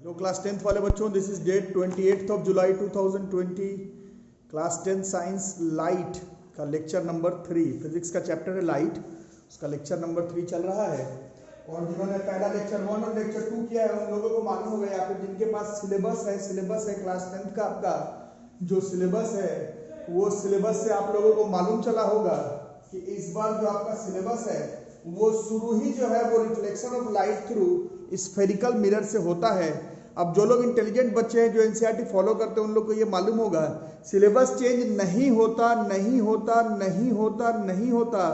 Hello class 10th वाले बच्चों, this is date 28th of July 2020। Class 10 science light का lecture number 3, physics का chapter है light, उसका लेक्चर नंबर 3 चल रहा है। और जिन्होंने पहला लेक्चर 1 और लेक्चर 2 किया है उन लोगों को मालूम हो गया, फिर जिनके पास सिलेबस है क्लास 10th का, आपका जो सिलेबस है वो सिलेबस से आप लोगों को मालूम चला होगा कि इस बार जो आपका सिलेबस है वो शुरू ही जो है वो reflection of light through spherical mirror से होता है। अब जो लोग इंटेलिजेंट बच्चे हैं जो एनसीईआरटी फॉलो करते हैं उन लोग को ये मालूम होगा सिलेबस चेंज नहीं होता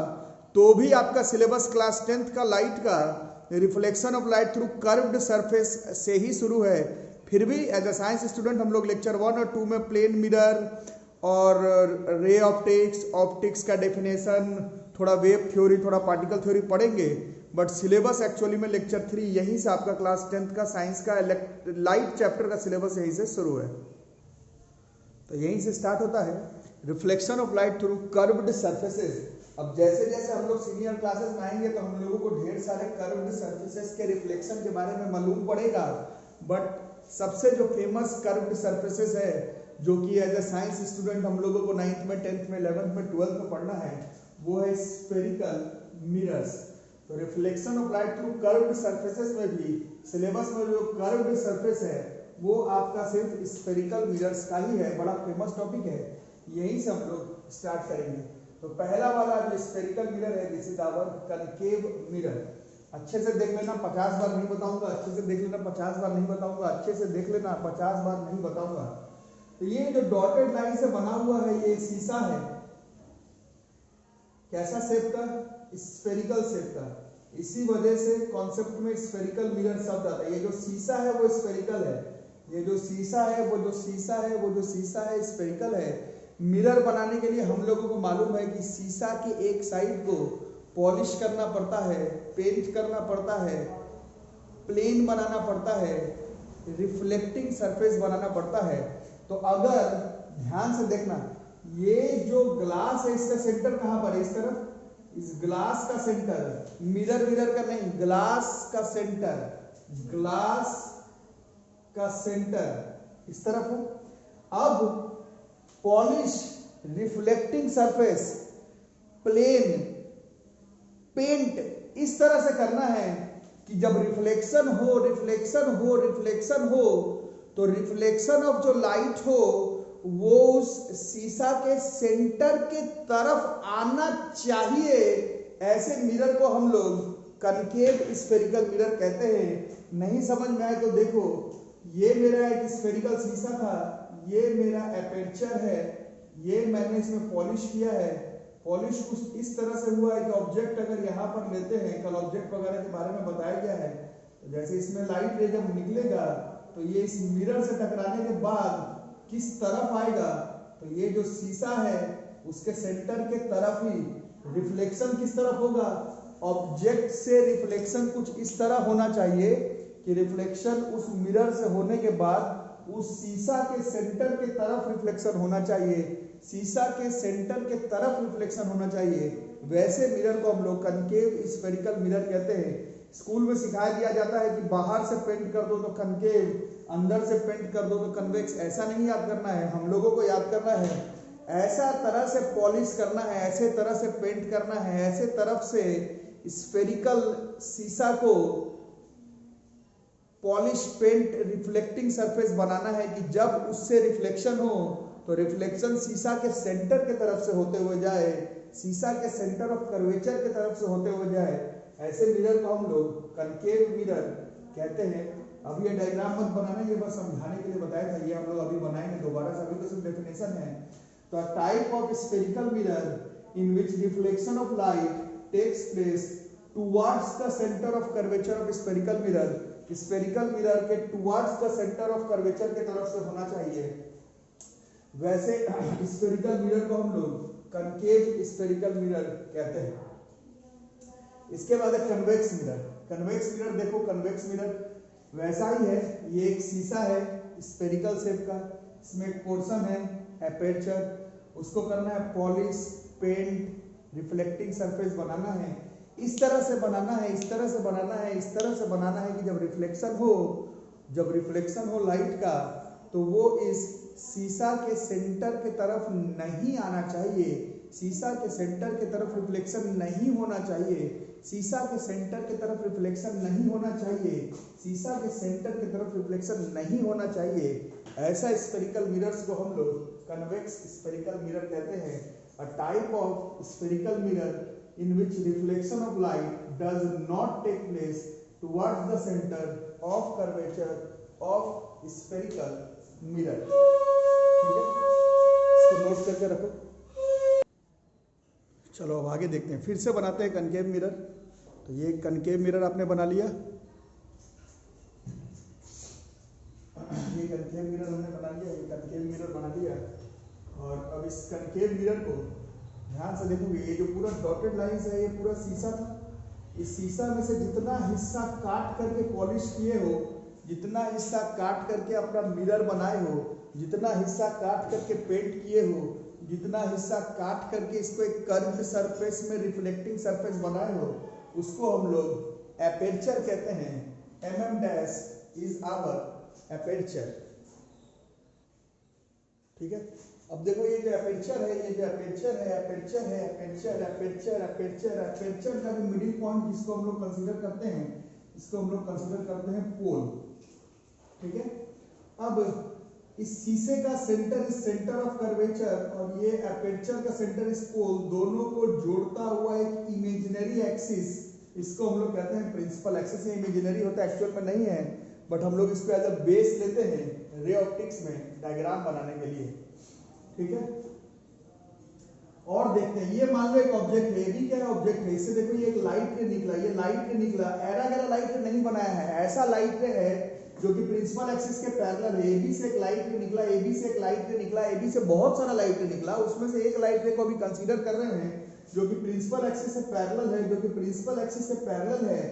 तो भी आपका सिलेबस क्लास 10th का लाइट का reflection of light through curved surface से ही शुरू है। फिर भी एज अ साइंस स्टूडेंट हम लोग लेक्चर 1 और 2 में प्लेन मिरर और रे ऑप्टिक्स का डेफिनेशन, थोड़ा वेव थ्योरी, थोड़ा पार्टिकल थ्योरी पढ़ेंगे। बट सिलेबस एक्चुअली में लेक्चर 3 यहीं से आपका क्लास 10th का साइंस का लाइट चैप्टर का सिलेबस यहीं से शुरू है, तो यहीं से स्टार्ट होता है reflection of light through curved surfaces. अब जैसे जैसे हम लोग सीनियर क्लासेस में आएंगे तो हम लोगों को ढेर सारे कर्व्ड सरफेसेस के रिफ्लेक्शन के बारे में मालूम पड़ेगा। बट सबसे जो फेमस कर्व्ड सरफेसेस है जो कि एज ए साइंस स्टूडेंट हम लोगों को 9th में 10th में 11th में 12th में पढ़ना है वो है स्फेरिकल मिरर्स। तो reflection of light through curved surfaces में भी सिलेबस में जो कर्व्ड सरफेस है वो आपका सिर्फ स्फेरिकल मिरर्स का ही है, बड़ा फेमस टॉपिक है, यहीं से हम लोग स्टार्ट करेंगे। तो पहला वाला जो स्फेरिकल मिरर है this is our concave mirror. अच्छे से देख लेना, 50 बार नहीं बताऊंगा, अच्छे से देख लेना, 50 बार नहीं बताऊंगा, अच्छे से देख लेना, 50 बार नहीं बताऊंगा। तो ये जो डॉटेड लाइन से बना हुआ है ये शीशा है, कैसा शेप का? स्फेरिकल शेप का। इसी वजह से कॉन्सेप्ट में स्फेरिकल मिरर शब्द आता है। ये जो शीशा है वो स्फेरिकल है, ये जो शीशा है वो जो शीशा है स्फेरिकल है। मिरर बनाने के लिए हम लोगों को मालूम है कि शीशा की एक साइड को पॉलिश करना पड़ता है, पेंट करना पड़ता है, प्लेन बनाना पड़ता है, रिफ्लेक्टिंग सरफेस बनाना पड़ता है। तो अगर ध्यान से देखना, ये जो ग्लास है इसका सेंटर कहां पर है? इस तरफ, इस ग्लास का सेंटर, मिरर का नहीं, ग्लास का सेंटर इस तरफ हो। अब polish, reflecting surface, plane, paint इस तरह से करना है कि जब रिफ्लेक्शन हो तो रिफ्लेक्शन ऑफ जो लाइट हो वो उस शीशा के सेंटर के तरफ आना चाहिए। ऐसे मिरर को हम लोग कनकेव स्फेरिकल मिरर कहते हैं। नहीं समझ में आए तो देखो, ये मेरा एक स्फेरिकल शीशा था, ये मेरा एपर्चर है, ये मैंने इसमें पॉलिश किया है। पॉलिश कुछ इस तरह से हुआ है कि ऑब्जेक्ट अगर यहाँ पर लेते हैं, कल ऑब्जेक्ट वगैरह के बारे में बताया गया है, तो जैसे इसमें लाइट रे जब निकलेगा तो ये इस मिरर से टकराने के बाद किस तरफ आएगा, तो ये जो शीशा है उसके सेंटर के तरफ ही रिफ्लेक्शन किस तरफ होगा? ऑब्जेक्ट से रिफ्लेक्शन कुछ इस तरह होना चाहिए कि रिफ्लेक्शन उस मिरर से होने के बाद उस शीशा के सेंटर के तरफ रिफ्लेक्शन होना चाहिए, शीशा के सेंटर के तरफ रिफ्लेक्शन होना चाहिए। वैसे मिरर को हम लोग कनकेव स्फेरिकल मिरर कहते हैं। स्कूल में सिखाया दिया जाता है कि बाहर से पेंट कर दो तो कनकेव, अंदर से पेंट कर दो तो कन्वेक्स। ऐसा नहीं याद करना है, हम लोगों को याद करना है ऐसा तरह से पॉलिश करना है, ऐसे तरह से पेंट करना है, ऐसे तरफ से स्फेरिकल शीशा को पॉलिश, पेंट, रिफ्लेक्टिंग सरफेस बनाना है कि जब उससे रिफ्लेक्शन हो तो रिफ्लेक्शन शीशा के सेंटर के तरफ से होते हुए जाए, शीशा के सेंटर ऑफ कर्वेचर के तरफ से होते हुए जाए। ऐसे मिरर को हम लोग कनकेव मिरर कहते हैं। अब ये डायग्राम मत बनाना, ये बस समझाने के लिए बताया था, ये हम लोग अभी बनाएंगे दोबारा से, अभी तो सिर्फ डेफिनेशन है। तो type of spherical mirror in which reflection of light takes place towards the centre of curvature of spherical mirror. Spherical mirror के towards the centre of curvature के तरफ से होना चाहिए। वैसे स्फेरिकल मिरर को हम लोग कनकेव स्फेरिकल मिरर कहते हैं। इसके बाद है कन्वेक्स मिरर। कन्वेक्स मिरर देखो, कन्वेक्स मिरर वैसा ही है, ये एक शीशा है स्फेरिकल शेप का, इसमें एक पोर्शन है एपर्चर, उसको करना है पॉलिश, पेंट, रिफ्लेक्टिंग सरफेस बनाना है। इस तरह से बनाना है, इस तरह से बनाना है, इस तरह से बनाना है कि जब रिफ्लेक्शन हो जब रिफ्लेक्शन हो लाइट का तो वो इस शीशा के सेंटर के तरफ नहीं आना चाहिए, शीशा के सेंटर के तरफ रिफ्लेक्शन नहीं होना चाहिए, शीशा के सेंटर के तरफ रिफ्लेक्शन नहीं होना चाहिए, शीशा के सेंटर की तरफ रिफ्लेक्शन नहीं होना चाहिए। ऐसा स्फेरिकल मिरर्स को हम लोग कन्वेक्स स्फेरिकल मिरर कहते हैं। A type of spherical mirror in which reflection of light does not take place towards the centre of curvature of spherical mirror. ठीक है, इसको नोट करके रखो। चलो अब आगे देखते हैं, फिर से बनाते हैं कनकेव मिरर। तो ये कनकेव मिरर आपने बना लिया, ये कनकेव मिरर हमने बना लिया, ये कनकेव मिरर बना लिया। और अब इस कनकेव मिरर को ध्यान से देखोगे, ये जो पूरा डॉटेड लाइंस है ये पूरा शीशा था। इस शीशा में से जितना हिस्सा काट करके पॉलिश किए हो, जितना हिस्सा काट करके अपना मिरर बनाए हो, जितना हिस्सा काट करके पेंट किए हो, जितना हिस्सा काट करके इसको एक कर्व्ड सरफेस में रिफ्लेक्टिंग सरफेस बनाए हो, उसको हम लोग एपर्चर कहते हैं। mm dash is our aperture. ठीक है, अब देखो ये जो एपर्चर है, ये जो एपर्चर है, एपर्चर है, एपर्चर, एपर्चर, एपर्चर, एपर्चर का जो मिडिल पॉइंट जिसको हम लोग कंसीडर करते हैं, इसको हम लोग कंसीडर करते हैं पोल। ठीक है, अब इस शीशे का सेंटर इस सेंटर ऑफ कर्वेचर और ये एपर्चर का सेंटर इस पोल, दोनों को जोड़ता हुआ एक इमेजिनरी एक्सिस, इसको हम लोग कहते हैं प्रिंसिपल एक्सिस। ये इमेजिनरी होता है, एक्चुअल में नहीं है, बट हम लोग इसको एज अ बेस लेते हैं रे ऑप्टिक्स में डायग्राम बनाने के लिए। ठीक है, और देखते हैं, ये मान लो एक ऑब्जेक्ट है, ये भी क्या है ऑब्जेक्ट है, इससे देखो ये एक लाइट रे निकला, ये लाइट रे निकला, एरा गैरा लाइट रे नहीं बनाया है, ऐसा लाइट रे है जो कि प्रिंसिपल एक्सिस के पैरेलल है। एबी से एक लाइट रे निकला, एबी से एक लाइट रे निकला, एबी से बहुत सारा लाइट रे निकला, उसमें से एक लाइट रे को अभी कंसीडर कर रहे हैं जो कि प्रिंसिपल एक्सिस से पैरेलल है, जो कि प्रिंसिपल एक्सिस से पैरेलल है।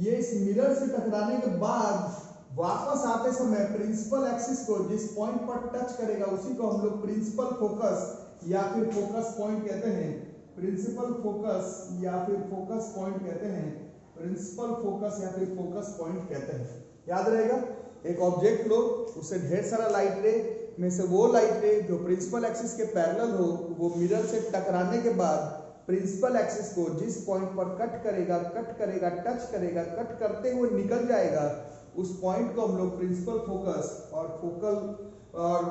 ये इस मिरर से टकराने के बाद वापस आते समय प्रिंसिपल एक्सिस को जिस पॉइंट पर टच करेगा उसी को हम लोग प्रिंसिपल फोकस या फिर फोकस पॉइंट कहते हैं। प्रिंसिपल फोकस या फिर फोकस पॉइंट कहते हैं, प्रिंसिपल फोकस या फिर फोकस पॉइंट कहते हैं। याद रहेगा, एक ऑब्जेक्ट लो, उससे ढेर सारा लाइट रे में से वो लाइट रे जो प्रिंसिपल एक्सिस के पैरेलल हो, वो मिरर से टकराने के बाद प्रिंसिपल एक्सिस को जिस पॉइंट पर कट करेगा, टच करेगा, कट करते हुए निकल जाएगा, उस पॉइंट को हम लोग प्रिंसिपल फोकस और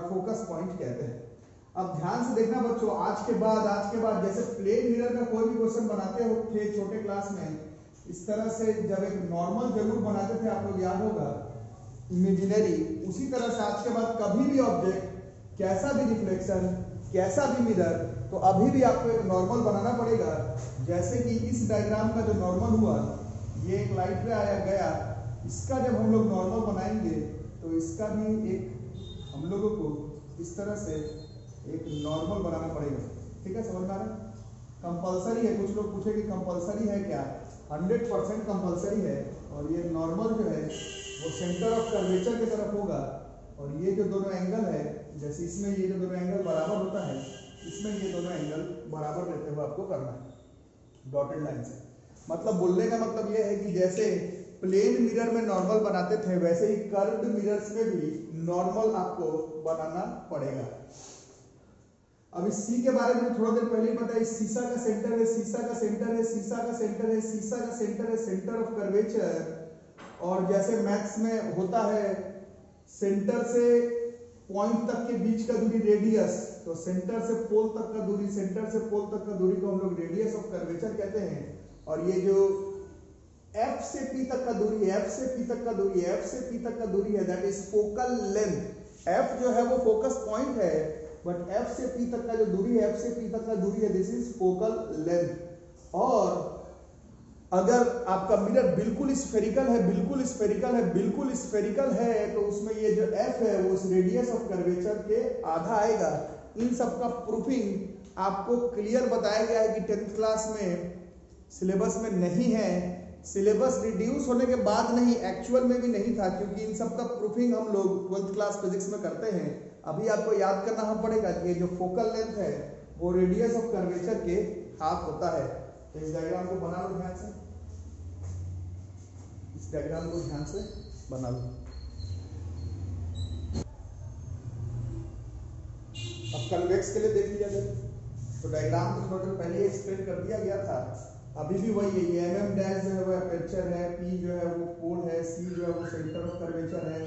फोकस पॉइंट कहते हैं। अब ध्यान से देखना बच्चों, आज के बाद जैसे प्लेन मिरर का कोई भी क्वेश्चन बनाते हो थे छोटे क्लास में, इस तरह से जब एक नॉर्मल जरूर बनाते थे, आप लोग याद होगा, इमेजिनरी, उसी तरह से आज के बाद कभी भी ऑब्जेक्ट कैसा भी रिफ्लेक्शन, कैसा भी मिरर, तो अभी भी आपको एक नॉर्मल बनाना पड़ेगा। जैसे कि इस डायग्राम का जो नॉर्मल हुआ, ये एक लाइट रे आया गया, इसका जब हम लोग नॉर्मल बनाएंगे तो इसका भी एक हम लोगों को इस तरह से एक नॉर्मल बनाना पड़ेगा। ठीक है, समझ में आ रहा है? कंपलसरी है, कुछ लोग पूछे कि कंपलसरी है क्या? 100% कंपलसरी है। और ये नॉर्मल जो है वो सेंटर ऑफ कर्वेचर की तरफ होगा, और ये जो दोनों एंगल है, जैसे इसमें ये जो दोनों एंगल बराबर होता है, इसमें ये दोनों एंगल बराबर रहते हुए आपको करना है डॉटेड लाइन से। मतलब बोलने का मतलब ये है कि जैसे प्लेन मिरर में नॉर्मल बनाते थे, वैसे ही कर्व्ड मिरर्स में भी नॉर्मल आपको बनाना पड़ेगा। अब इस सी के बारे में थोड़ा देर पहले ही पता है, इस शीशा का सेंटर है, शीशा का सेंटर है, शीशा का सेंटर है, शीशा का सेंटर है, सेंटर ऑफ कर्वेचर। और जैसे मैथ्स में होता है सेंटर से पॉइंट तक के बीच का दूरी रेडियस, तो सेंटर से पोल तक का दूरी, सेंटर से पोल तक का दूरी को हम लोग रेडियस ऑफ कर्वेचर कहते हैं। और ये जो F से P तक का दूरी है, F से P तक का दूरी है, F से P तक का दूरी है, that is focal length. F जो है वो फोकस पॉइंट है, बट F से P तक का जो दूरी है, F से P तक का दूरी है, दिस इज फोकल लेंथ। और अगर आपका मिरर बिल्कुल स्फेरिकल है, बिल्कुल स्फेरिकल है, बिल्कुल स्फेरिकल है, तो उसमें ये जो F है वो उस रेडियस ऑफ कर्वेचर के आधा आएगा। इन सब का प्रूफिंग आपको क्लियर बताया गया है कि 10th क्लास में सिलेबस में नहीं है। सिलेबस रिड्यूस होने के बाद नहीं, एक्चुअल में भी नहीं था, क्योंकि इन सब का प्रूफिंग हम लोग 12th क्लास फिजिक्स में करते हैं। अभी आपको याद करना हम पड़ेगा कि ये जो फोकल लेंथ है वो रेडियस ऑफ कर्वेचर के हाफ होता है। तो इस डायग्राम को बना लो ध्यान से, इस डायग्राम को ध्यान से बना लो। कन्वेक्स के लिए देख लिया जाए तो डायग्राम तो थोड़ा पहले एक्सप्लेन कर दिया गया था, अभी भी वही है। ये mm डैश जो है वो अपर्चर है, p जो है वो पोल है, c जो है वो सेंटर ऑफ कर्वेचर है,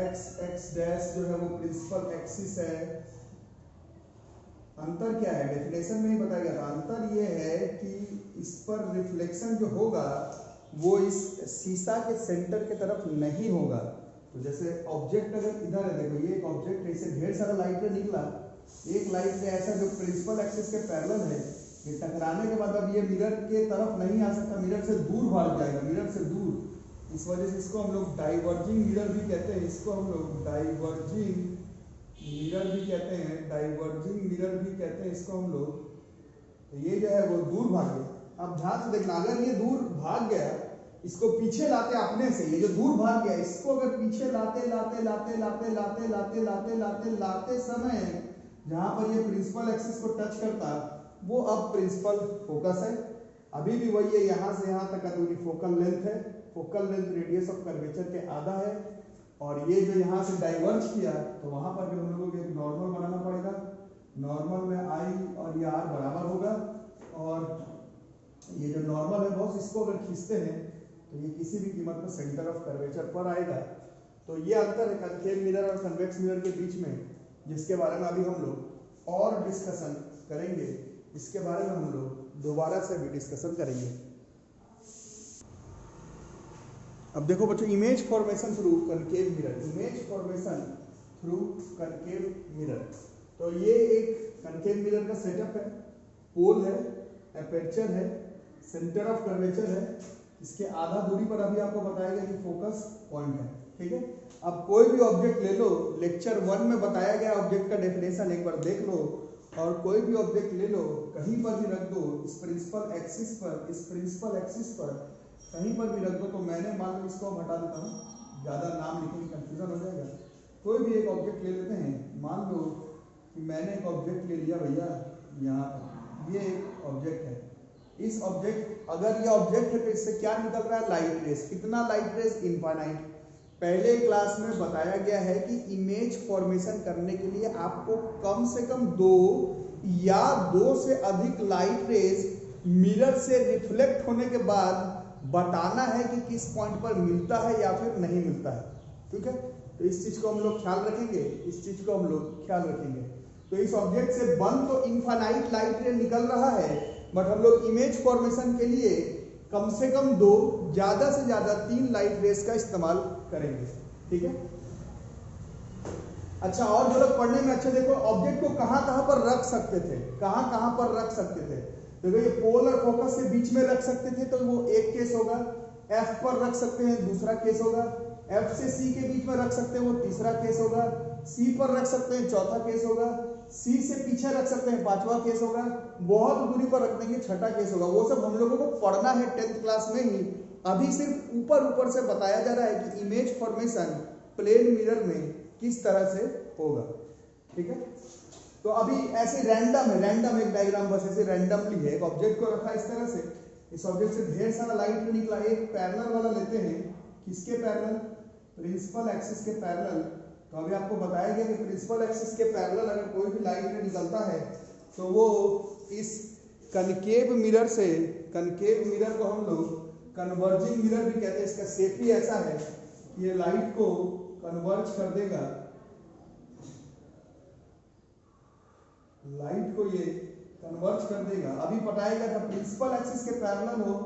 x डैश जो है वो प्रिंसिपल एक्सिस है। अंतर क्या है, डेफिनेशन में ही बताया गया था। अंतर ये है कि इस पर रिफ्लेक्शन जो होगा वो इस शीशा के सेंटर के तरफ नहीं होगा। तो जैसे ऑब्जेक्ट अगर इधर है, देखो ये एक ऑब्जेक्ट है, इसे ढेर सारा लाइट निकला, एक लाइट से ऐसा जो प्रिंसिपल एक्सिस के पैरेलल है, ये टकराने के बाद अब ये मिरर के तरफ नहीं आ सकता, मिरर से दूर भाग जाएगा, मिरर से दूर। इस वजह से इसको हम लोग डाइवर्जिंग मिरर भी कहते हैं, इसको हम लोग डाइवर्जिंग मिरर भी कहते हैं, डाइवर्जिंग मिरर भी कहते हैं इसको हम लोग। तो ये जो है वो दूर भाग गया। अब ध्यान से देखना, अगर ये दूर भाग गया, इसको पीछे लाते अपने से, ये जो दूर भाग गया इसको अगर पीछे लाते लाते लाते लाते लाते लाते लाते लाते लाते समय जहां पर ये प्रिंसिपल एक्सिस को टच करता, वो अब प्रिंसिपल फोकस है। अभी भी वही है, यहाँ से यहाँ तक का दूरी फोकल लेंथ है, focal length radius of curvature के आधा है। और ये जो यहाँ से डाइवर्ज किया तो वहां पर भी हम लोगों को एक नॉर्मल बनाना पड़ेगा, नॉर्मल में आई और ये आर बराबर होगा। और ये जो नॉर्मल है बॉस, इसको अगर खींचते हैं तो ये किसी भी कीमत पर सेंटर ऑफ कर्वेचर पर आएगा। तो ये अंतर है कनकेव मिरर और कन्वेक्स मिरर के बीच में, जिसके बारे में अभी हम लोग और डिस्कशन करेंगे। इसके बारे में हम लोग दोबारा से भी डिस्कशन करेंगे। अब देखो बच्चों, image formation through concave mirror, image formation through concave mirror. तो ये एक कनकेव मिरर का सेटअप है, पोल है, अपर्चर है, सेंटर ऑफ कर्वेचर है, इसके आधा दूरी पर अभी आपको बताया गया कि फोकस पॉइंट है। ठीक है, अब कोई भी ऑब्जेक्ट ले लो, लेक्चर 1 में बताया गया ऑब्जेक्ट का डेफिनेशन एक बार देख लो, और कोई भी ऑब्जेक्ट ले लो, कहीं पर भी रख दो, इस प्रिंसिपल एक्सिस पर, इस प्रिंसिपल एक्सिस पर कहीं पर भी रख दो। तो मैंने मान लो इसको हटा देता हूँ, ज़्यादा नाम लिखने कंफ्यूजन हो जाएगा। कोई भी एक ऑब्जेक्ट ले लेते हैं, मान लो कि मैंने एक ऑब्जेक्ट ले लिया भैया, यहाँ पर ये एक ऑब्जेक्ट है। इस ऑब्जेक्ट, अगर ये ऑब्जेक्ट है तो इससे क्या निकल रहा है, लाइट रेस। कितना लाइट रेस, इनफाइनाइट। पहले क्लास में बताया गया है कि इमेज फॉर्मेशन करने के लिए आपको कम से कम 2 या 2 से अधिक लाइट रेज मिरर से रिफ्लेक्ट होने के बाद बताना है कि किस पॉइंट पर मिलता है या फिर नहीं मिलता है। ठीक है, तो इस चीज को हम लोग ख्याल रखेंगे, इस चीज को हम लोग ख्याल रखेंगे। तो इस ऑब्जेक्ट से बन तो इनफाइनाइट लाइट रे निकल रहा है, बट हम लोग इमेज फॉर्मेशन के लिए कम से कम 2, ज्यादा से ज्यादा 3 लाइट रेस का इस्तेमाल करेंगे। ठीक है, अच्छा, और जो लोग पढ़ने में अच्छे, देखो ऑब्जेक्ट को कहां कहां पर रख सकते थे, कहां कहां पर रख सकते थे। देखो ये पोल और फोकस के बीच में रख सकते थे, तो वो एक केस होगा। एफ पर रख सकते हैं, दूसरा केस होगा। एफ से सी के बीच में रख सकते हैं, वो तीसरा केस होगा। सी पर रख सकते हैं, चौथा केस होगा। सी से पीछे रख सकते हैं, 5वां केस होगा। बहुत दूरी पर रख देंगे, 6ठा केस होगा। वो सब हम लोगों को पढ़ना है 10th क्लास में ही। अभी सिर्फ ऊपर ऊपर से बताया जा रहा है कि इमेज फॉर्मेशन प्लेन मिरर में किस तरह से होगा। ठीक है, तो अभी ऐसे रैंडम है, रैंडम एक डायग्राम बस ऐसे रैंडमली है। एक ऑब्जेक्ट को रखा इस तरह से, इस ऑब्जेक्ट से ढेर सारा लाइट निकला। एक पैरेलल वाला लेते हैं, किसके पैरेलल, प्रिंसिपल एक्सिस के पैरेलल। तो अभी आपको बताया गया कि प्रिंसिपल एक्सिस के पैरेलल अगर कोई भी लाइट निकलता है तो वो इस कनकेव मिरर से, कनकेव मिरर को हम लोग कन्वर्जिंग मिरर भी कहते हैं। इसका शेप ही ऐसा है, ये लाइट को कन्वर्ज कर देगा, लाइट को ये कन्वर्ज कर देगा। अभी बताया गया था प्रिंसिपल एक्सिस के पैरेलल हो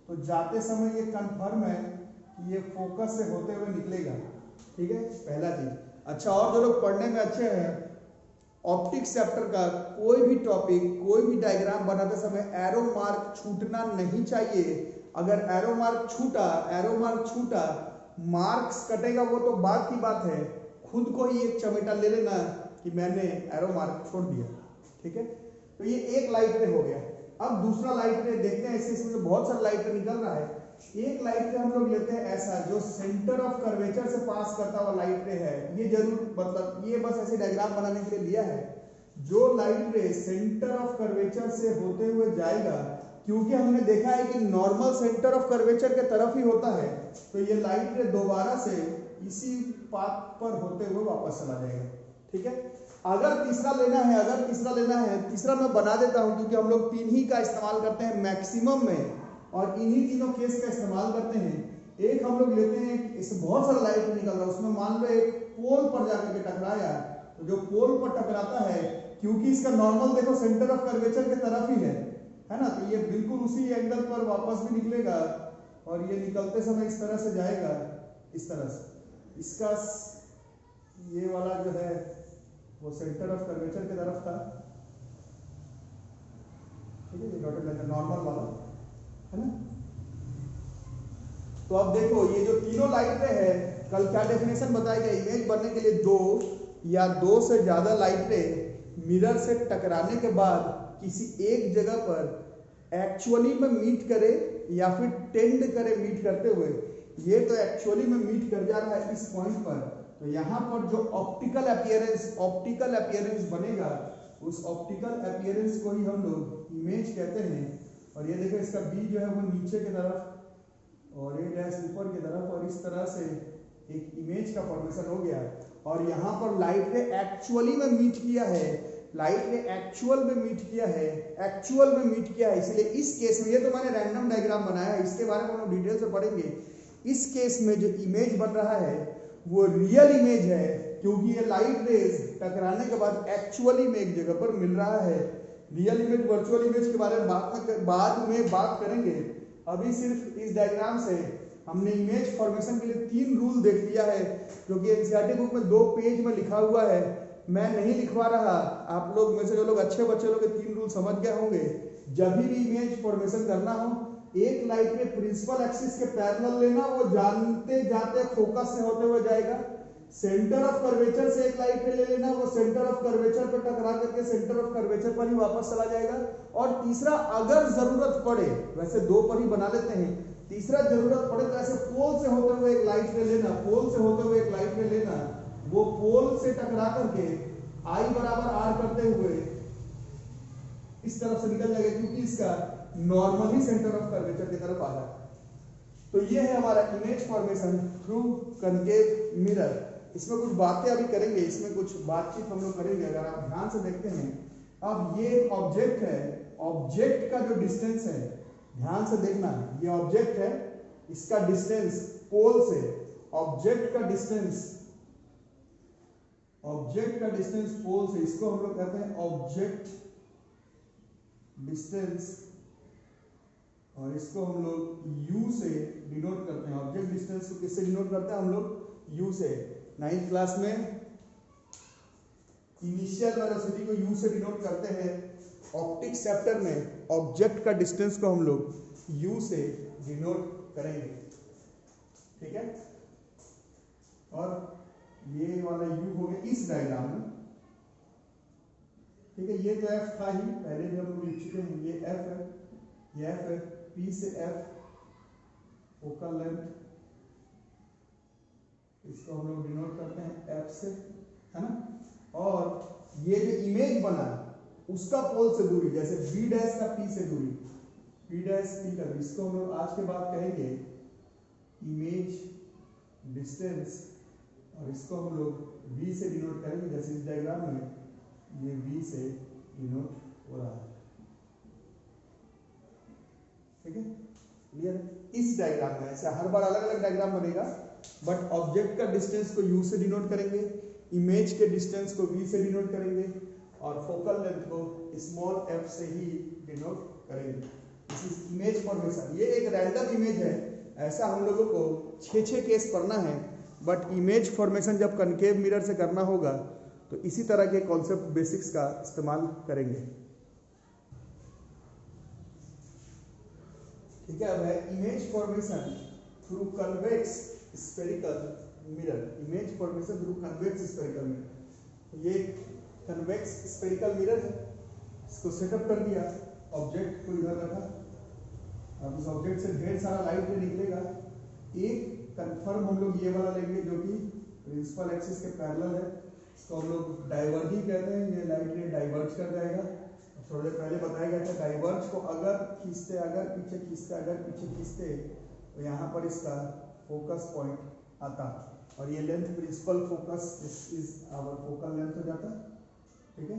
तो जाते समय ये कन्फर्म है कि ये फोकस से होते हुए निकलेगा। ठीक है, पहला चीज। अच्छा, और जो लोग पढ़ने में अच्छे हैं, ऑप्टिक्स चैप्टर का कोई भी टॉपिक, कोई भी डायग्राम बनाते समय एरो मार्क छूटना नहीं चाहिए। अगर एरो मार्क छूटा, मार्क्स कटेगा वो तो बात की बात है, खुद को ही एक चमेटा ले लेना कि मैंने एरो मार्क छोड़ दिया। ठीक है, तो ये एक लाइट रे हो गया। अब दूसरा लाइट रे देखते हैं, इसमें बहुत सारा लाइट रे निकल रहा है। एक लाइट रे हम लोग लेते हैं ऐसा जो सेंटर ऑफ कर्वेचर से पास करता हुआ लाइट रे है। ये जरूर मतलब ये बस ऐसे डायग्राम बनाने के लिए लिया है। जो लाइट रे सेंटर ऑफ कर्वेचर से होते हुए जाएगा, क्योंकि हमने देखा है कि नॉर्मल सेंटर ऑफ कर्वेचर के तरफ ही होता है, तो ये लाइट रे दोबारा से इसी पाथ पर होते हुए वापस चला जाएगा। ठीक है। अगर तीसरा लेना है, तीसरा मैं बना देता हूं क्योंकि हम लोग 3 ही का इस्तेमाल करते हैं मैक्सिमम में और इन्हीं तीनों केस का इस्तेमाल करते हैं। एक हम लोग लेते हैं, इससे बहुत सारा लाइट निकल रहा है, उसमें मान लो एक पोल पर जाकर के टकराया, तो जो पोल पर टकराता है क्योंकि इसका नॉर्मल देखो सेंटर ऑफ कर्वेचर की तरफ ही है ना, तो ये बिल्कुल उसी एंगल पर वापस भी निकलेगा और ये निकलते समय इस तरह से जाएगा, इस तरह से। इसका ये वाला जो है वो सेंटर ऑफ कर्वेचर की तरफ था, ठीक है, ये डॉटेड लाइन नॉर्मल वाला है ना। तो अब देखो ये जो तीनों लाइटें है, कल क्या डेफिनेशन बताया गया, इमेज बनने के लिए 2 या 2 से ज्यादा लाइटें मिरर से टकराने के बाद किसी एक जगह पर एक्चुअली में मीट करे या फिर टेंड करे मीट करते हुए। ये तो एक्चुअली में मीट कर जा रहा है इस पॉइंट पर, तो यहाँ पर जो ऑप्टिकल अपीयरेंस बनेगा, उस ऑप्टिकल अपीयरेंस को ही हम लोग इमेज कहते हैं। और ये देखो इसका बी जो है वो नीचे की तरफ और ए डैश ऊपर की तरफ, और इस तरह से एक इमेज का फॉर्मेशन हो गया। और यहाँ पर लाइट ने एक्चुअली में मीट किया है, एक्चुअल में मीट किया है, इसलिए इस केस में, ये तो मैंने रैंडम डायग्राम बनाया है, इसके बारे में हम लोग डिटेल से पढ़ेंगे। इस केस में जो इमेज बन रहा है वो रियल इमेज है, क्योंकि ये लाइट रेज टकराने के बाद एक्चुअली में एक जगह पर मिल रहा है। रियल इमेज वर्चुअल इमेज के बारे में बाद में बात करेंगे। अभी सिर्फ इस डायग्राम से हमने इमेज फॉर्मेशन के लिए 3 रूल देख लिया है, जो कि एनसीईआरटी बुक में 2 पेज में लिखा हुआ है, मैं नहीं लिखवा रहा। आप लोग में से जो लोग अच्छे बच्चे लोग 3 रूल समझ गए होंगे। जब भी इमेज फॉर्मेशन करना हो, एक लाइट में प्रिंसिपल एक्सिस के पैरेलल लेना, वो जानते जाते फोकस से होते हुए जाएगा। सेंटर ऑफ कर्वेचर से एक लाइट ले लेना, वो सेंटर ऑफ कर्वेचर पर टकरा करके सेंटर ऑफ कर्वेचर पर ही वापस चला जाएगा। और तीसरा, अगर जरूरत पड़े, वैसे 2 पर ही बना लेते हैं, तीसरा जरूरत पड़े तो ऐसे पोल से होते हुए एक लाइट ले लेना, वो पोल से टकरा करके I बराबर R करते हुए इस तरफ से निकल जाएगा, क्योंकि इसका नॉर्मली सेंटर ऑफ कर्वेचर की तरफ आ रहा है। तो ये है हमारा image formation through concave mirror. इसमें कुछ बातें अभी करेंगे, इसमें कुछ बातचीत हम लोग करेंगे। अगर आप ध्यान से देखते हैं, अब ये एक ऑब्जेक्ट है, ऑब्जेक्ट का जो डिस्टेंस है, ध्यान से देखना, ये ऑब्जेक्ट है, इसका डिस्टेंस पोल से, ऑब्जेक्ट का डिस्टेंस पोल से, इसको हम लोग कहते हैं ऑब्जेक्ट डिस्टेंस, और इसको हम लोग U से डिनोट करते हैं। ऑब्जेक्ट डिस्टेंस को किससे डिनोट करते हैं हम लोग? U से। 9th क्लास में इनिशियल वेलोसिटी को U से डिनोट करते हैं। ऑप्टिक्स चैप्टर में ऑब्जेक्ट का डिस्टेंस को हम लोग U से डिनोट करेंगे, ठीक है। और ये वाला U हो गया इस डायग्राम में, ठीक है। ये तो F था ही, पहले भी हम लोग लिख चुके हैं, ये F है, ये F है, P से F फोकल लेंथ, इसको हम लोग डिनोट करते हैं F से, है ना। और ये जो इमेज बना उसका पोल से दूरी, जैसे B डैश का P से दूरी, P डैश P का, इसको हम लोग आज के बाद कहेंगे इमेज डिस्टेंस, और इसको हम लोग V से डिनोट करेंगे, जैसे इस डायग्राम में ये V से डिनोट हो रहा है, ठीक है, क्लियर। इस डायग्राम में ऐसे हर बार अलग अलग डायग्राम बनेगा, बट ऑब्जेक्ट का डिस्टेंस को U से डिनोट करेंगे, इमेज के डिस्टेंस को V से डिनोट करेंगे, और फोकल लेंथ को स्मॉल f से ही डिनोट करेंगे। This is image formation. ये एक रैंडम इमेज है, ऐसा हम लोगों को 6 केस पढ़ना है, बट इमेज फॉर्मेशन जब कनकेव मिरर से करना होगा तो इसी तरह के कॉन्सेप्ट बेसिक्स का इस्तेमाल करेंगे, ठीक है। अब है image formation through convex spherical mirror. Image formation through convex spherical mirror, ये कन्वेक्स स्फेरिकल मिरर है, इसको सेटअप कर दिया, ऑब्जेक्ट को इधर रखा, अब इस ऑब्जेक्ट से ढेर सारा लाइट निकलेगा। एक कंफर्म हम लोग ये वाला लेंगे जो कि प्रिंसिपल एक्सिस के पैरेलल है, इसको हम लोग डाइवर्जिंग कहते हैं। ये लाइट रे डाइवर्ज कर जाएगा। थोड़ी देर पहले बताया गया था, डाइवर्ज को अगर खींचते, अगर पीछे खींचते, अगर पीछे खींचते, तो यहाँ पर इसका फोकस पॉइंट आता, और ये length principal focus is our focal length हो जाता है, ठीक है।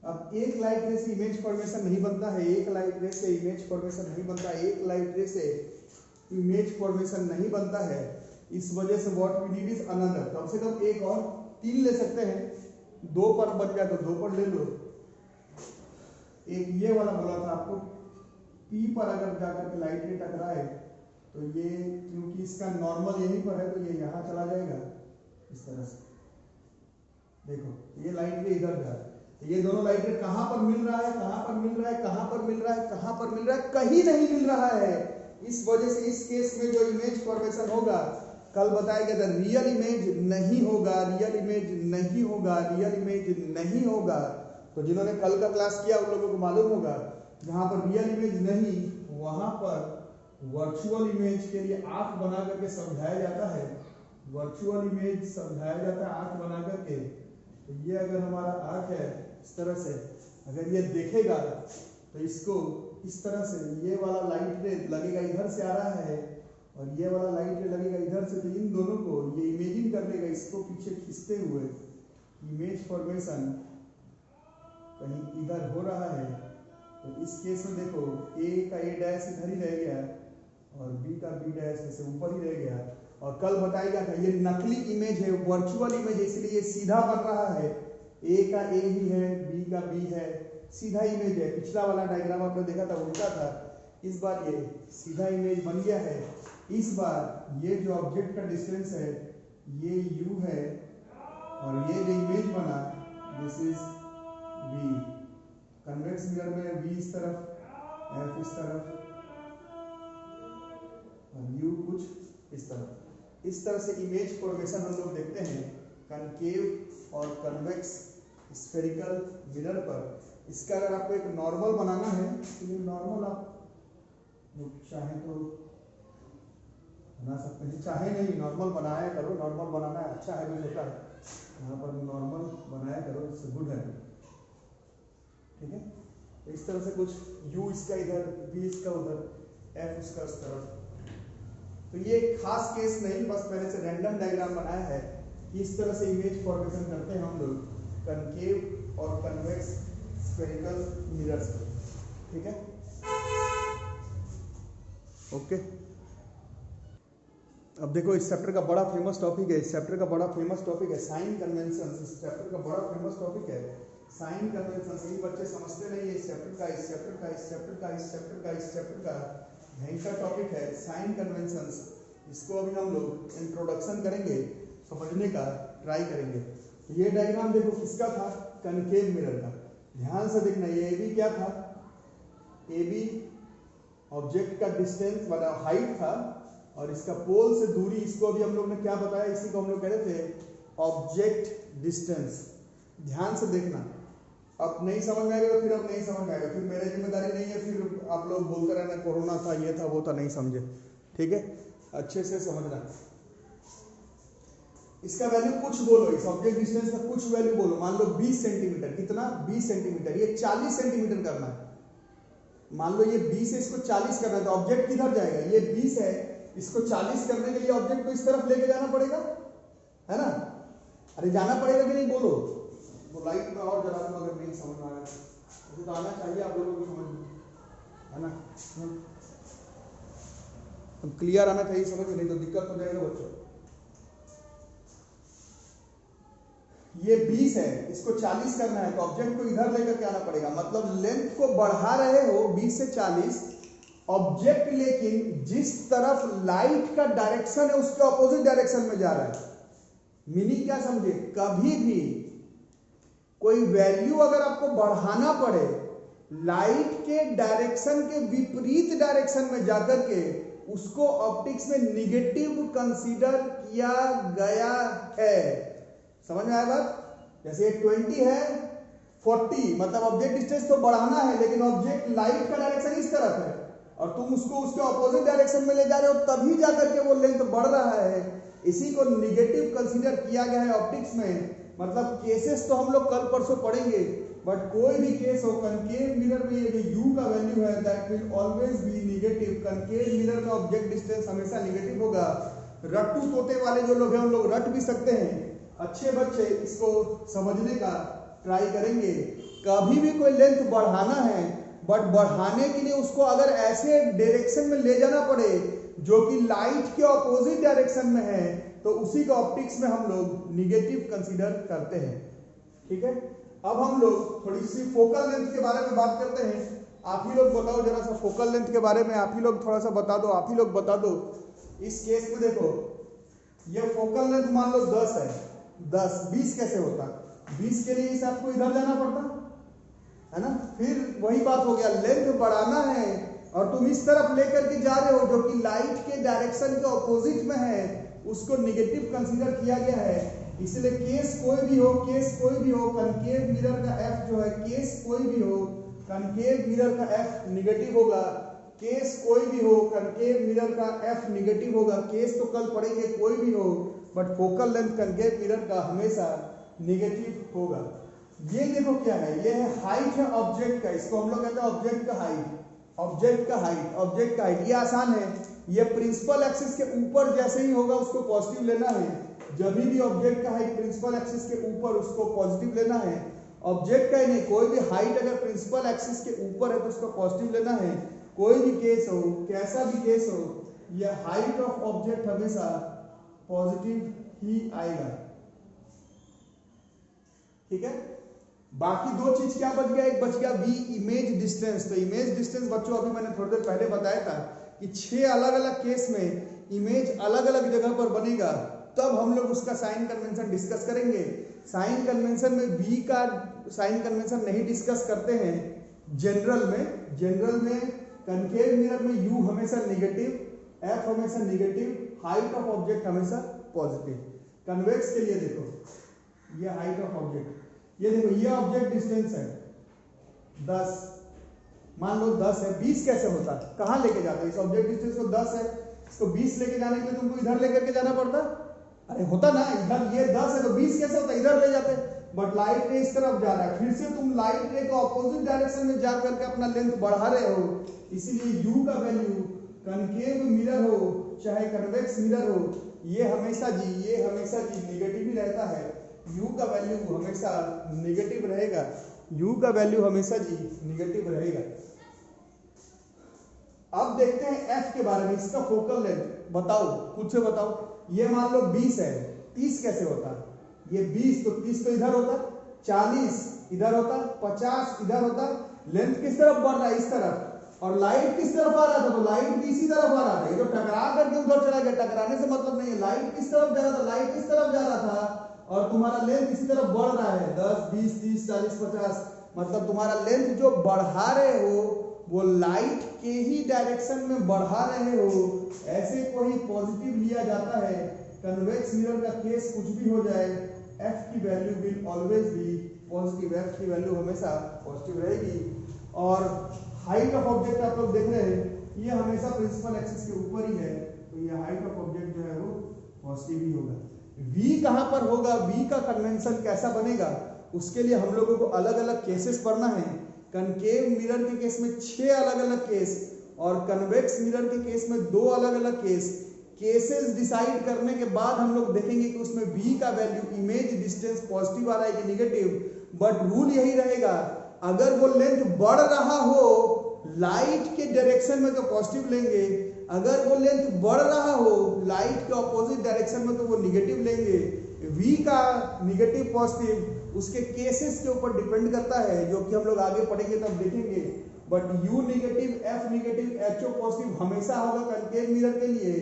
अब एक लाइट रे से इमेज फॉर्मेशन नहीं बनता है, एक लाइट रे से इमेज फॉर्मेशन नहीं बनता है, एक लाइट रे से इमेज फॉर्मेशन नहीं बनता है। इस वजह से what we need is another, कम से कम एक और, 3 ले सकते हैं, 2 पर बन गया तो 2 पर ले लो। एक ये वाला बोला था आपको, P पर अगर जाकर के लाइट रे टकराए तो ये, क्योंकि इसका नॉर्मल यहीं पर है तो ये यहाँ चला जाएगा इस तरह से। देखो ये लाइट रे इधर जा रहा है, तो ये दोनों लाइट रे कहाँ पर मिल रहा है, कहाँ पर मिल रहा है, कहाँ पर मिल रहा है, कहाँ पर मिल रहा है, कहीं नहीं मिल रहा है। इस वजह से इस केस में जो इमेज फॉर्मेशन होगा, कल बताया गया था, रियल इमेज नहीं होगा, रियल इमेज नहीं होगा, रियल इमेज नहीं होगा। तो जिन्होंने कल का क्लास किया उन लोगों को मालूम होगा, जहां पर रियल इमेज नहीं वहां पर वर्चुअल इमेज के लिए आंख बना करके समझाया जाता है, वर्चुअल इमेज समझाया जाता है आंख बना करके। तो ये अगर हमारा आंख है इस तरह से, अगर ये देखेगा तो इसको इस तरह से, ये वाला लाइट रे लगेगा इधर से आ रहा है और ये वाला लाइट रे लगेगा इधर से, तो इन दोनों को ये इमेजिन कर लेगा, इसको पीछे खींचते हुए इमेज फॉर्मेशन कहीं इधर हो रहा है। तो इस केस में देखो A का A डैश इधर ही रह गया और B का B डैश ऐसे ऊपर ही रह गया। और कल बताया गया था ये नकली इमेज है, वर्चुअल इमेज है, इसलिए ये सीधा बन रहा है, A का A ही है, B का B है, सीधा इमेज है। पिछला वाला डायग्राम आपने देखा था उल्टा था, इस बार ये सीधा इमेज बन गया है। इस बार ये जो ऑब्जेक्ट का डिस्टेंस है ये U है और ये जो इमेज बना this is V। Convex mirror में V इस तरफ, F इस तरफ और U कुछ इस तरफ। इस तरह से इमेज फॉर्मेशन हम लोग देखते हैं कनकेव और कन्वेक्स स्फेरिकल मिरर पर। इसका अगर आपको एक नॉर्मल बनाना है तो ये नॉर्मल आप चाहे तो बना सकते हैं, चाहे नहीं नॉर्मल बनाया करो, नॉर्मल बनाना अच्छा है, होता है यहाँ पर नॉर्मल बनाया करो, इससे गुड है, ठीक है। इस तरह से कुछ U इसका इधर, V इसका उधर, F इसका उस तरफ। तो ये खास केस नहीं, बस मैंने से रैंडम डायग्राम बनाया है कि इस तरह से इमेज फॉर्मेशन करते हैं हम लोग कनकेव और कन्वेक्स स्फेरिकल मिरर्स पे, ठीक है, ओके। अब देखो इस चैप्टर का बड़ा फेमस टॉपिक है, इस चैप्टर का बड़ा फेमस टॉपिक है साइन कन्वेंशन। इस चैप्टर का बड़ा फेमस टॉपिक है साइन कन्वेंशन। सही बच्चे समझते नहीं है इस चैप्टर का, इस चैप्टर का, इस चैप्टर का, इस चैप्टर का, इस चैप्टर का भयंकर टॉपिक है साइन कन्वेंशंस। इसको अभी हम लोग इंट्रोडक्शन करेंगे, समझने का ट्राई करेंगे। ये डायग्राम देखो किसका था, कनकेव मिरर का। ध्यान से देखना, ये AB क्या था, AB ऑब्जेक्ट का डिस्टेंस वाला हाइट था और इसका पोल से दूरी, इसको अभी हम लोग ने क्या बताया, इसी को हम लोग कह रहे थे ऑब्जेक्ट डिस्टेंस। ध्यान से देखना, अब नहीं समझ में आएगा तो फिर अब नहीं समझ में आएगा, फिर मेरी जिम्मेदारी नहीं है, फिर आप लोग बोलते रहना कोरोना था, ये था, वो था, नहीं समझे, ठीक है। अच्छे से समझना, इसका वैल्यू कुछ बोलो, इस ऑब्जेक्ट डिस्टेंस का कुछ वैल्यू बोलो। मान लो 20 सेंटीमीटर, कितना, 20 सेंटीमीटर, ये 40 सेंटीमीटर करना है। मान लो ये 20 है, इसको 40 करना है, तो ऑब्जेक्ट किधर जाएगा, ये 20 है, इसको 40 करने के लिए ऑब्जेक्ट को इस तरफ लेके जाना पड़ेगा, है ना। अरे जाना पड़ेगा कि नहीं, बोलो। वो लाइट में और जरा दो अगर नहीं समझ में आया तो आना चाहिए आप लोगों को समझ में, है ना। अब क्लियर आना चाहिए समझ में, नहीं तो दिक्कत हो जाएगा बच्चों। ये 20 है, इसको 40 करना है, तो ऑब्जेक्ट को इधर लेकर के आना पड़ेगा। मतलब लेंथ को बढ़ा रहे हो 20 से 40 ऑब्जेक्ट, लेकिन जिस तरफ लाइट का डायरेक्शन है उसके ऑपोजिट डायरेक्शन में जा रहा है। मीनिंग क्या समझे, कभी भी कोई वैल्यू अगर आपको बढ़ाना पड़े लाइट के डायरेक्शन के विपरीत डायरेक्शन में जाकर के, उसको ऑप्टिक्स में निगेटिव कंसीडर किया गया है। समझ में आया बात। जैसे 20 है 40, मतलब ऑब्जेक्ट डिस्टेंस तो बढ़ाना है, लेकिन ऑब्जेक्ट लाइट का डायरेक्शन इस तरफ है और तुम उसको उसके ऑपोजिट डायरेक्शन में ले जा रहे हो, तभी जाकर के वो लेंथ बढ़ रहा है। इसी को निगेटिव कंसीडर किया गया है ऑप्टिक्स में। मतलब केसेस तो हम लोग कल परसों पढ़ेंगे, बट कोई भी केस हो, कनकेव मिरर में ये जो U का वैल्यू है that will always be negative. Concave mirror में ऑब्जेक्ट डिस्टेंस हमेशा निगेटिव होगा। रट्टू तोते वाले जो लोग हैं उन लोग रट भी सकते हैं। अच्छे बच्चे इसको समझने का ट्राई करेंगे। कभी भी कोई लेंथ बढ़ाना है, बट बढ़ाने के लिए उसको अगर ऐसे डायरेक्शन में ले जाना पड़े जो कि लाइट के ऑपोजिट डायरेक्शन में है, तो उसी का ऑप्टिक्स में हम लोग निगेटिव कंसीडर करते हैं। ठीक है, अब हम लोग थोड़ी सी फोकल लेंथ के बारे में बात करते हैं। आप ही लोग बताओ जरा सा फोकल लेंथ के बारे में, आप ही लोग थोड़ा सा बता दो, आप ही लोग बता दो। इस केस में देखो, ये फोकल लेंथ मान लो 10 है, 10 20 कैसे होता? 20 के लिए इसे आपको इधर जाना पड़ता है ना। फिर वही बात हो गया, लेंथ बढ़ाना है और तुम इस तरफ लेकर के जा रहे हो जो कि लाइट के डायरेक्शन के ऑपोजिट में है, उसको निगेटिव कंसीडर किया गया है। इसलिए केस कोई भी हो, केस कोई भी हो, कनकेव मिरर का एफ जो है, केस कोई भी हो, कनकेव मिरर का एफ निगेटिव होगा। केस कोई भी हो, कनकेव मिरर का एफ निगेटिव होगा। केस तो कल पढ़ेंगे, कोई भी हो, but focal length concave mirror का हमेशा निगेटिव होगा। ये देखो क्या है, ये है हाइट है ऑब्जेक्ट का, इसको हम लोग कहते हैं ऑब्जेक्ट का हाइट। ऑब्जेक्ट का हाइट, ऑब्जेक्ट का हाइट, ये आसान है। ये प्रिंसिपल एक्सिस के ऊपर जैसे ही होगा उसको पॉजिटिव लेना है। जब भी ऑब्जेक्ट का हाइट प्रिंसिपल एक्सिस के ऊपर, उसको पॉजिटिव लेना है। ऑब्जेक्ट का ही नहीं, कोई भी हाइट अगर प्रिंसिपल एक्सिस के ऊपर है तो उसको पॉजिटिव लेना है। कोई भी केस हो, कैसा भी केस हो, यह हाइट ऑफ ऑब्जेक्ट हमेशा पॉजिटिव ही आएगा। ठीक है, बाकी दो चीज क्या बच गया? एक बच गया वी, इमेज डिस्टेंस। तो इमेज डिस्टेंस बच्चों अभी मैंने थोड़ी देर पहले बताया था कि 6 अलग अलग केस में इमेज अलग अलग जगह पर बनेगा, तब हम लोग उसका साइन कन्वेंशन डिस्कस करेंगे। साइन कन्वेंशन में वी का साइन कन्वेंशन नहीं डिस्कस करते हैं जनरल में। जनरल में कनकेव मिरर में यू हमेशा निगेटिव, एफ हमेशा निगेटिव, हाइट ऑफ ऑब्जेक्ट हमेशा पॉजिटिव। कन्वेक्स के लिए देखो, ये हाइट ऑफ ऑब्जेक्ट, ये देखो ये ऑब्जेक्ट डिस्टेंस है 10, मान लो 10 है। 20 कैसे होता? कहां लेके जाते? इस ऑब्जेक्ट डिस्टेंस को 10 है, इसको 20 लेके जाने के लिए तुमको इधर लेकर के जाना पड़ता? अरे होता ना, इधर ये 10 है तो 20 कैसे होता? इधर ले जाते। बट लाइट रे इस तरफ जा रहा है, फिर से तुम लाइट रे को ऑपोजिट डायरेक्शन में जा करके अपना लेंथ बढ़ा रहे हो। इसीलिए यू का वैल्यू, कनकेव मिरर हो चाहे कन्वेक्स मिरर हो, ये हमेशा जी निगेटिव ही रहता है। यू का वैल्यू हमेशा निगेटिव रहेगा, यू का वैल्यू हमेशा जी निगेटिव रहेगा। अब देखते हैं एफ के बारे में, इसका फोकल लेंथ बताओ, खुद से बताओ। ये मान लो 20 है, 30 कैसे होता? ये 20 तो 30 तो इधर होता, 40 इधर होता, 50 इधर होता। लेंथ किस तरफ बढ़ रहा है? इस तरफ। और लाइट किस तरफ आ रहा था? तो लाइट भी इसी तरफ आ रहा था। ये तो टकरा करके उधर चला गया, टकराने से मतलब नहीं है। लाइट किस तरफ जा रहा था? लाइट इस तरफ जा रहा था और तुम्हारा लेंथ इसी तरफ बढ़ रहा है, 10 20 30 40 50। मतलब तुम्हारा लेंथ जो बढ़ा रहे हो वो लाइट के ही डायरेक्शन में बढ़ा रहे हो, ऐसे को ही पॉजिटिव लिया जाता है। कन्वेक्स मिरर का केस कुछ भी हो जाए, एफ की value will always be positive, F की वैल्यू हमेशा पॉजिटिव रहेगी। और हाइट ऑफ ऑब्जेक्ट आप लोग देख रहे हैं, ये हमेशा प्रिंसिपल एक्सिस के ऊपर ही है, तो ये हाइट ऑफ ऑब्जेक्ट जो है वो पॉजिटिव ही होगा। वी कहां पर होगा? वी का कन्वेंशन कैसा बनेगा? उसके लिए हम लोगों को अलग अलग केसेस पढ़ना है। कनकेव मिरर के केस में 6 अलग अलग केस और कन्वेक्स मिरर के केस में 2 अलग अलग केसेस डिसाइड करने के बाद हम लोग देखेंगे कि उसमें v का वैल्यू, इमेज डिस्टेंस पॉजिटिव आ रहा है कि निगेटिव। बट रूल यही रहेगा, अगर वो लेंथ बढ़ रहा हो लाइट के डायरेक्शन में तो पॉजिटिव लेंगे, अगर वो लेंथ बढ़ रहा हो लाइट के ऑपोजिट डायरेक्शन में तो वो निगेटिव लेंगे। v का निगेटिव पॉजिटिव उसके केसेस के ऊपर डिपेंड करता है, जो कि हम लोग आगे पढ़ेंगे तब देखेंगे। But u negative, f negative, ho positive हमेशा होगा कनकेव मिरर के लिए,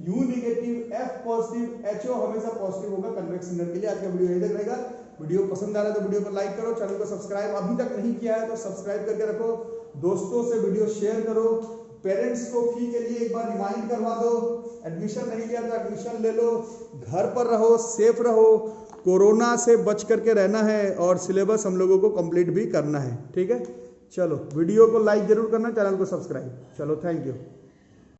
u negative, f positive, ho हमेशा पॉजिटिव होगा कन्वेक्स मिरर के लिए। आज का वीडियो यही तक रहेगा। वीडियो पसंद आ रहा है तो वीडियो को लाइक करो, चैनल को सब्सक्राइब अभी तक नहीं किया है तो सब्सक्राइब करके रखो, दोस्तों से वीडियो शेयर करो, पेरेंट्स को फी के लिए एक बार रिमाइंड करवा दो, एडमिशन नहीं लिया तो एडमिशन ले लो, घर पर रहो, सेफ रहो, कोरोना से बच करके रहना है और सिलेबस हम लोगों को कंप्लीट भी करना है। ठीक है, चलो वीडियो को लाइक जरूर करना, चैनल को सब्सक्राइब। चलो थैंक यू।